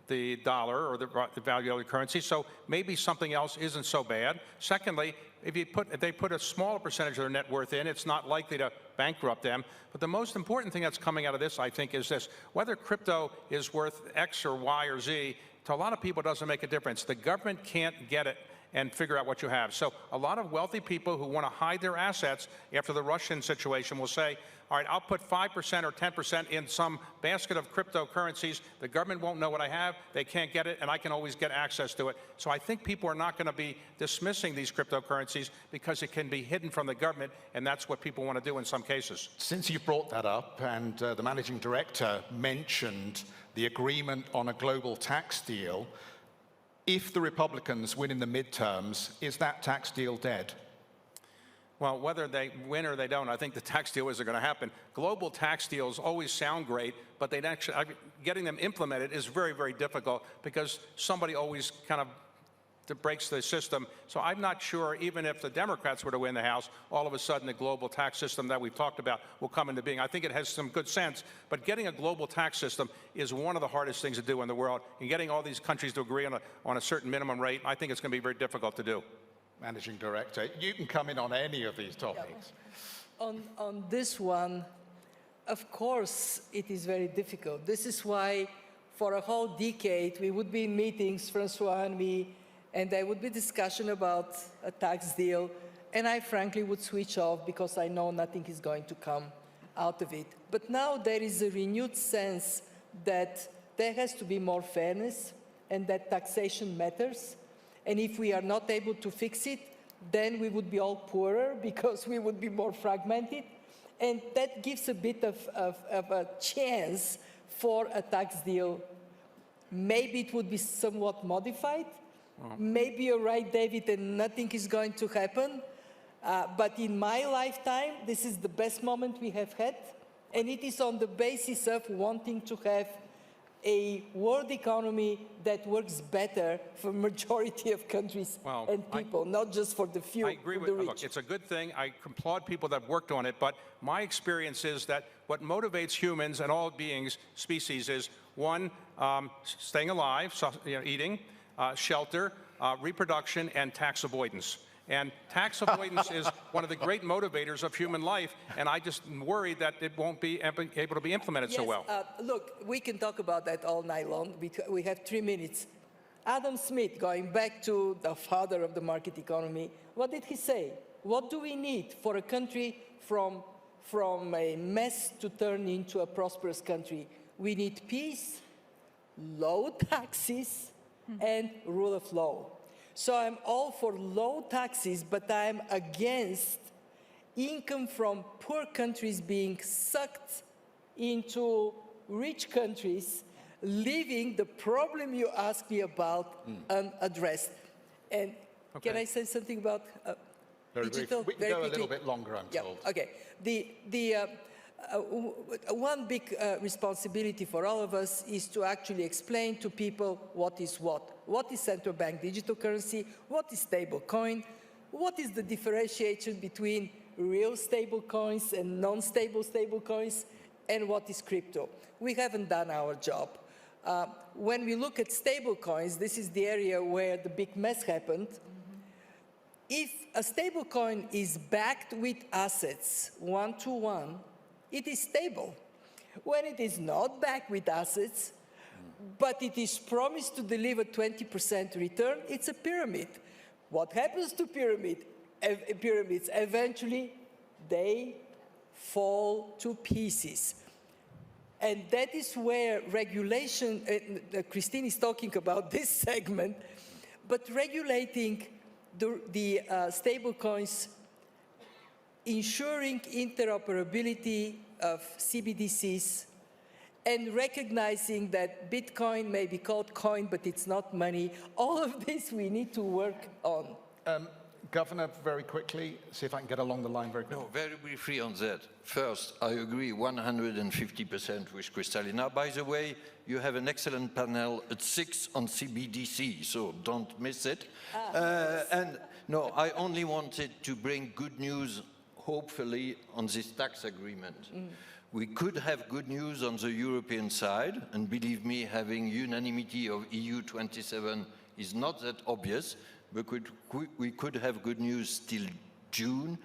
the dollar or the value of the currency, so maybe something else isn't so bad. Secondly, if they put a smaller percentage of their net worth in, it's not likely to bankrupt them. But the most important thing that's coming out of this, I think, is this. Whether crypto is worth X or Y or Z, to a lot of people it doesn't make a difference. The government can't get it and figure out what you have. So a lot of wealthy people who want to hide their assets after the Russian situation will say, all right, I'll put 5% or 10% in some basket of cryptocurrencies. The government won't know what I have. They can't get it, and I can always get access to it. So I think people are not going to be dismissing these cryptocurrencies because it can be hidden from the government, and that's what people want to do in some cases. Since you brought that up, and the Managing Director mentioned the agreement on a global tax deal, if the Republicans win in the midterms, is that tax deal dead? Well, whether they win or they don't, I think the tax deal isn't going to happen. Global tax deals always sound great, but getting them implemented is very, very difficult because somebody always kind of breaks the system. So I'm not sure, even if the Democrats were to win the House, all of a sudden the global tax system that we've talked about will come into being. I think it has some good sense, but getting a global tax system is one of the hardest things to do in the world. And getting all these countries to agree on a certain minimum rate, I think it's going to be very difficult to do. Managing Director, you can come in on any of these topics. On this one, of course, it is very difficult. This is why for a whole decade we would be in meetings, Francois and me, and there would be discussion about a tax deal, and I frankly would switch off because I know nothing is going to come out of it. But now there is a renewed sense that there has to be more fairness and that taxation matters. And if we are not able to fix it, then we would be all poorer because we would be more fragmented. And that gives a bit of a chance for a tax deal. Maybe it would be somewhat modified. Maybe you're right, David, and nothing is going to happen. But in my lifetime, this is the best moment we have had. And it is on the basis of wanting to have a world economy that works better for majority of countries and people, not just for the few. I agree with the rich. Look, it's a good thing. I applaud people that have worked on it, but my experience is that what motivates humans and all beings, species, is one, staying alive, so, eating, shelter, reproduction, and tax avoidance. And tax avoidance is one of the great motivators of human life, and I just worry that it won't be able to be implemented so well. Look, we can talk about that all night long. We have 3 minutes. Adam Smith, going back to the father of the market economy, what did he say? What do we need for a country from a mess to turn into a prosperous country? We need peace, low taxes, and rule of law. So I'm all for low taxes, but I'm against income from poor countries being sucked into rich countries, leaving the problem you asked me about unaddressed. And can I say something about digital? We can go a little bit longer, I'm told. Okay. One big responsibility for all of us is to actually explain to people what is what. What is central bank digital currency? What is stable coin? what is the differentiation between real stable coins and non-stable stable coins, and what is crypto? We haven't done our job. When we look at stable coins, this is the area where the big mess happened. If a stable coin is backed with assets, one-to-one, it is stable. When it is not backed with assets, but it is promised to deliver 20% return, it's a pyramid. What happens to pyramids? Eventually, they fall to pieces. And that is where regulation, Christine is talking about this segment, but regulating the stable coins, ensuring interoperability of CBDCs, and recognizing that Bitcoin may be called coin, but it's not money. All of this we need to work on. Governor, very quickly, see if I can get along the line very quickly. No, very briefly on that. First, I agree 150% with Kristalina. By the way, you have an excellent panel at 6 on CBDC, so don't miss it. And no, I only wanted to bring good news, hopefully, on this tax agreement. We could have good news on the European side, and believe me, having unanimity of EU 27 is not that obvious, but we could have good news till June,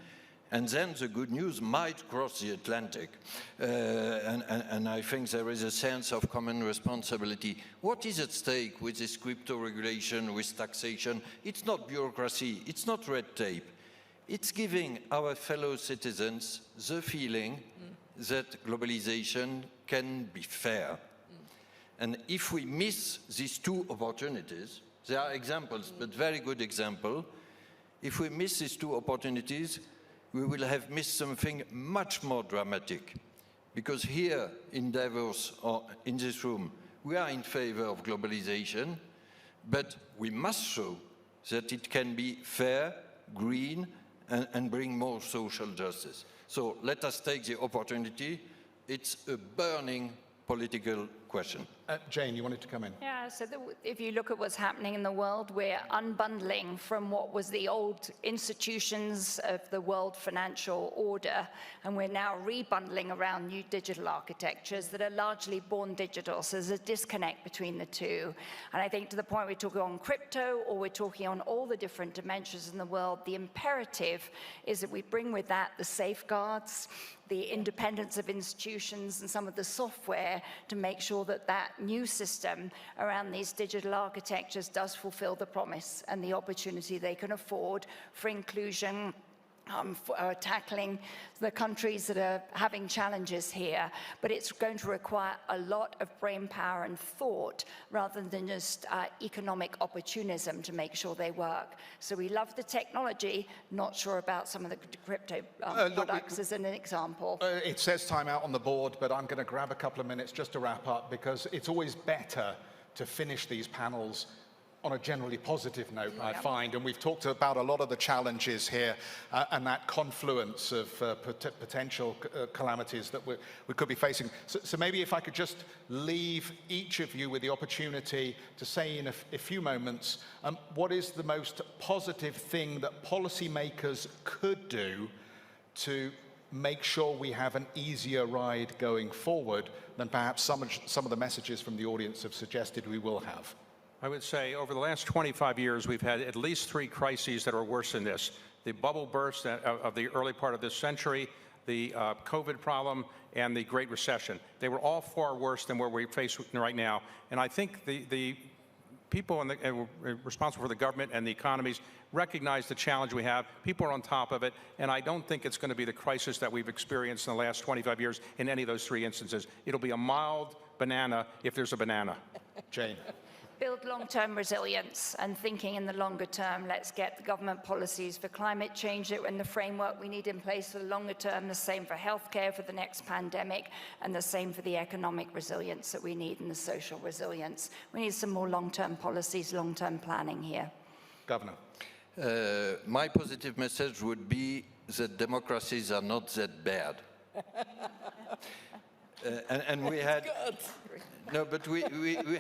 and then the good news might cross the Atlantic. And I think there is a sense of common responsibility. What is at stake with this crypto regulation, with taxation? It's not bureaucracy, it's not red tape. It's giving our fellow citizens the feeling that globalization can be fair. And if we miss these two opportunities, there are examples, but very good example. If we miss these two opportunities, we will have missed something much more dramatic. Because here in Davos, or in this room, we are in favor of globalization, but we must show that it can be fair, green, and bring more social justice. So let us take the opportunity. It's a burning political question. Jane, you wanted to come in. Yeah, so if you look at what's happening in the world, we're unbundling from what was the old institutions of the world financial order, and we're now rebundling around new digital architectures that are largely born digital. So there's a disconnect between the two. And I think to the point we're talking on crypto, or we're talking on all the different dimensions in the world, the imperative is that we bring with that the safeguards, the independence of institutions, and some of the software to make sure that that new system around these digital architectures does fulfill the promise and the opportunity they can afford for inclusion, for tackling the countries that are having challenges here. But it's going to require a lot of brain power and thought rather than just economic opportunism to make sure they work. So we love the technology, not sure about some of the crypto products as an example. It says time out on the board, but I'm going to grab a couple of minutes just to wrap up, because it's always better to finish these panels on a generally positive note, I find, and we've talked about a lot of the challenges here and that confluence of potential calamities that we could be facing. So maybe if I could just leave each of you with the opportunity to say in a few moments, what is the most positive thing that policymakers could do to make sure we have an easier ride going forward than perhaps some of the messages from the audience have suggested we will have? I would say over the last 25 years, we've had at least 3 crises that are worse than this. The bubble burst of the early part of this century, the COVID problem, and the Great Recession. They were all far worse than where we face right now. And I think the people responsible for the government and the economies recognize the challenge we have. People are on top of it. And I don't think it's going to be the crisis that we've experienced in the last 25 years in any of those 3 instances. It'll be a mild banana if there's a banana. Jane. Build long-term resilience, and thinking in the longer term, let's get the government policies for climate change and the framework we need in place for the longer term, the same for healthcare for the next pandemic, and the same for the economic resilience that we need and the social resilience. We need some more long-term policies, long-term planning here. Governor. My positive message would be that democracies are not that bad. And we had... No, but we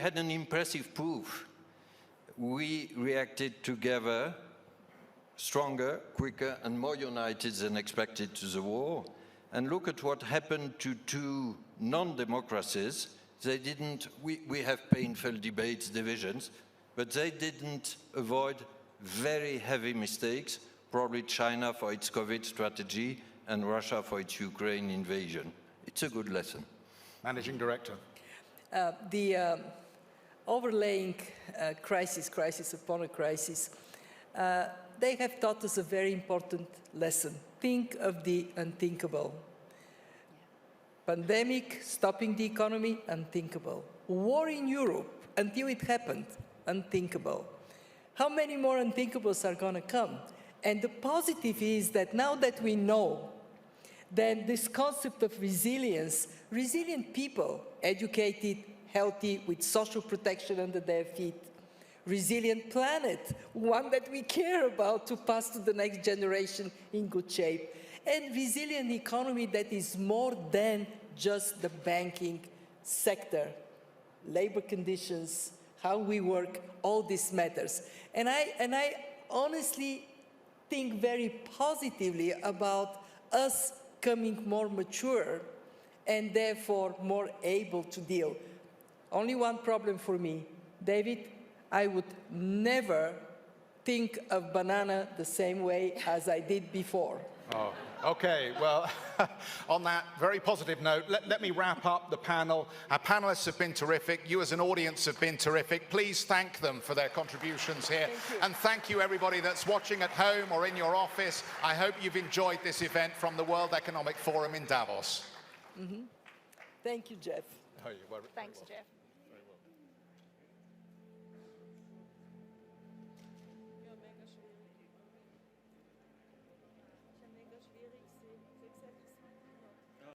had an impressive proof. We reacted together stronger, quicker, and more united than expected to the war. And look at what happened to two non-democracies. They didn't, we have painful debates, divisions, but they didn't avoid very heavy mistakes, probably China for its COVID strategy and Russia for its Ukraine invasion. It's a good lesson. Managing Director. The overlaying crisis upon a crisis, they have taught us a very important lesson. Think of the unthinkable. Pandemic, stopping the economy, unthinkable. War in Europe, until it happened, unthinkable. How many more unthinkables are going to come? And the positive is that now that we know that this concept of resilience, resilient people, educated, healthy, with social protection under their feet, resilient planet, one that we care about to pass to the next generation in good shape, and resilient economy that is more than just the banking sector. Labor conditions, how we work, all this matters. And I honestly think very positively about us becoming more mature and therefore more able to deal. Only one problem for me, David, I would never think of banana the same way as I did before. Oh, okay, well, on that very positive note, let me wrap up the panel. Our panelists have been terrific. You as an audience have been terrific. Please thank them for their contributions here. And thank you everybody that's watching at home or in your office. I hope you've enjoyed this event from the World Economic Forum in Davos. Thank you, Jeff. Oh, you're very Thanks, welcome. Jeff.